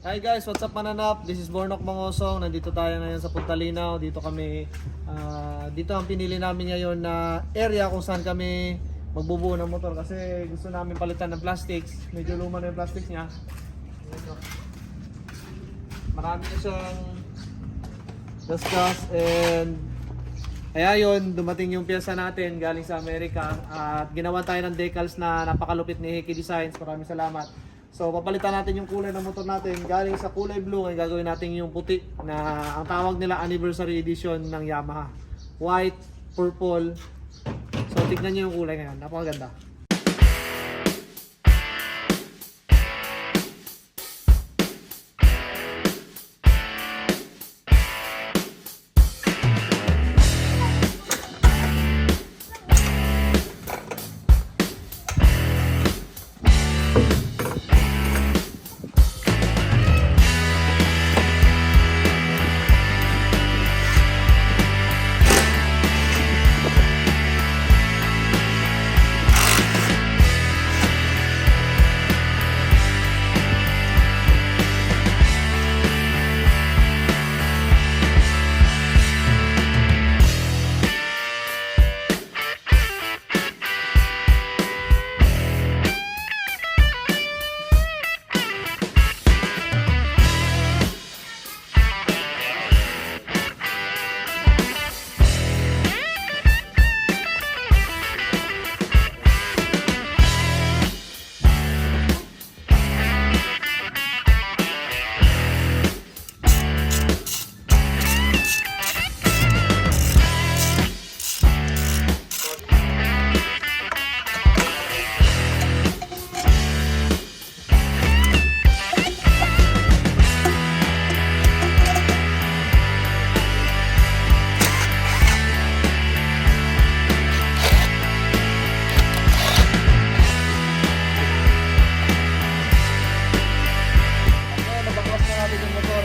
Hi guys, what's up mananap? This is Bornok Mangosong. Nandito tayo ngayon sa Punta Linaw. Dito kami, dito ang pinili namin ngayon na area kung saan kami magbubuo ng motor. Kasi gusto namin palitan ng plastics. Medyo luma na yung plastics niya. Marami na siyang gas and kaya yun, dumating yung pyesa natin galing sa Amerika. At ginawa tayo ng decals na napakalupit ni Heki Designs. Maraming salamat. So papalitan natin yung kulay ng motor natin. Galing sa kulay blue ay gagawin natin yung puti na ang tawag nila anniversary edition ng Yamaha. White, purple. So tignan nyo yung kulay ngayon. Napakaganda.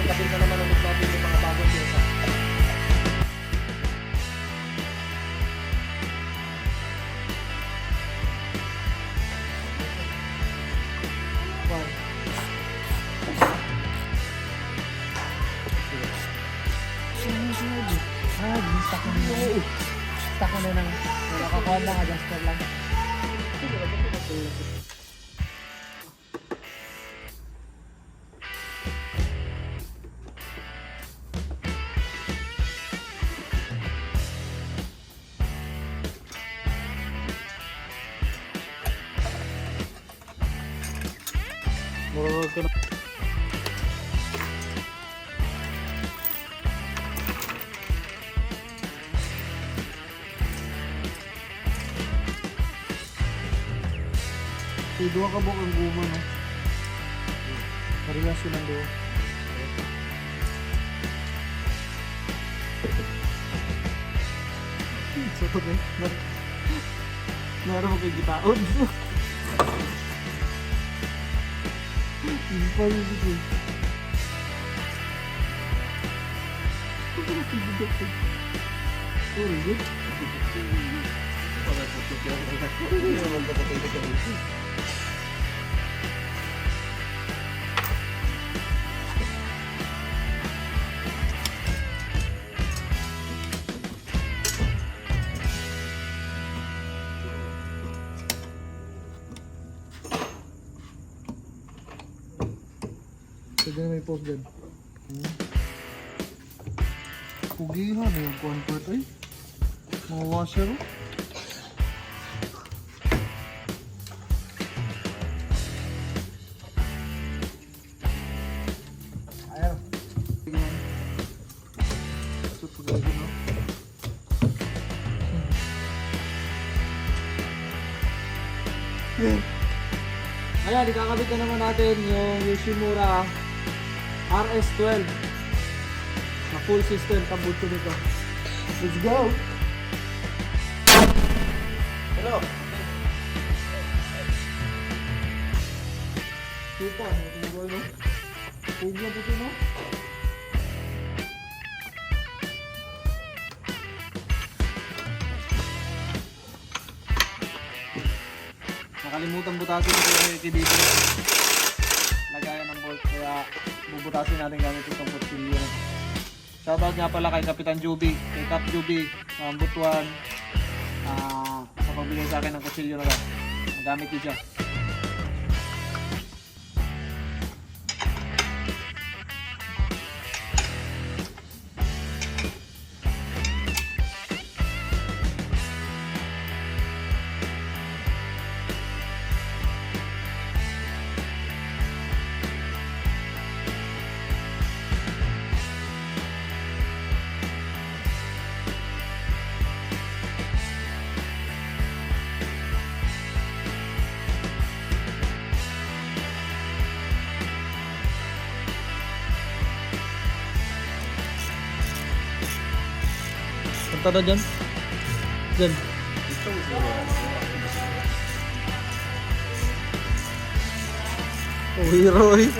Kapit na naman ulit natin yung mga bagong pyesa. Stuck ko na ng nakakuha lang, adjuster lang. Murag ka na. Dua ka buong ang guma, no? Parehas yun ang dua. So, pag naroon mo kayo gitaon. Hindi pa rin dito. Oh, good. Pwede na may post dyan. Pugihan na yung convert ay. Mga washer o. Ayaw. Ito pagagin o. Ayan, ikakabit na naman natin yung Yoshimura RS12 na full system kabuto nito. Let's go! Hello! Tupa, no? Huwag na buto, no? Nakalimutan butasin ito yung dito. Lagayan ng bolt kaya bubutasin natin gamit itong kutsilyo. Shoutout nga pala kay Kapitan Juby, kay Cap Juby, Butuan, sa pagbigay sa akin ng kutsilyo na guys. Gamit ko siya. Punta na dyan. Dyan. Oh, hero eh.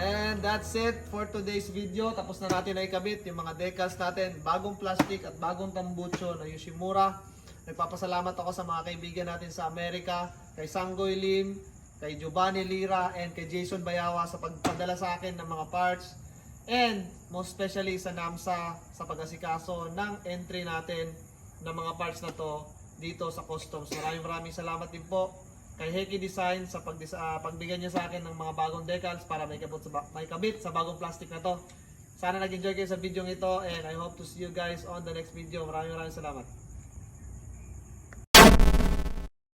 And that's it for today's video. Tapos na natin na ikabit yung mga decals natin. Bagong plastic at bagong tambucho na Yoshimura. Nagpapasalamat ako sa mga kaibigan natin sa Amerika. Kay Sanggoy Lim, kay Giovanni Lira, and kay Jason Bayawa sa pagpadala sa akin ng mga parts. And most especially sa NAMSA sa pag-asikaso ng entry natin ng mga parts na to dito sa customs. Maraming salamat din po kay Heki Design sa pagbigyan niya sa akin ng mga bagong decals para may kabit sa bagong plastic na to. Sana nag-enjoy kayo sa video ito and I hope to see you guys on the next video. Maraming salamat.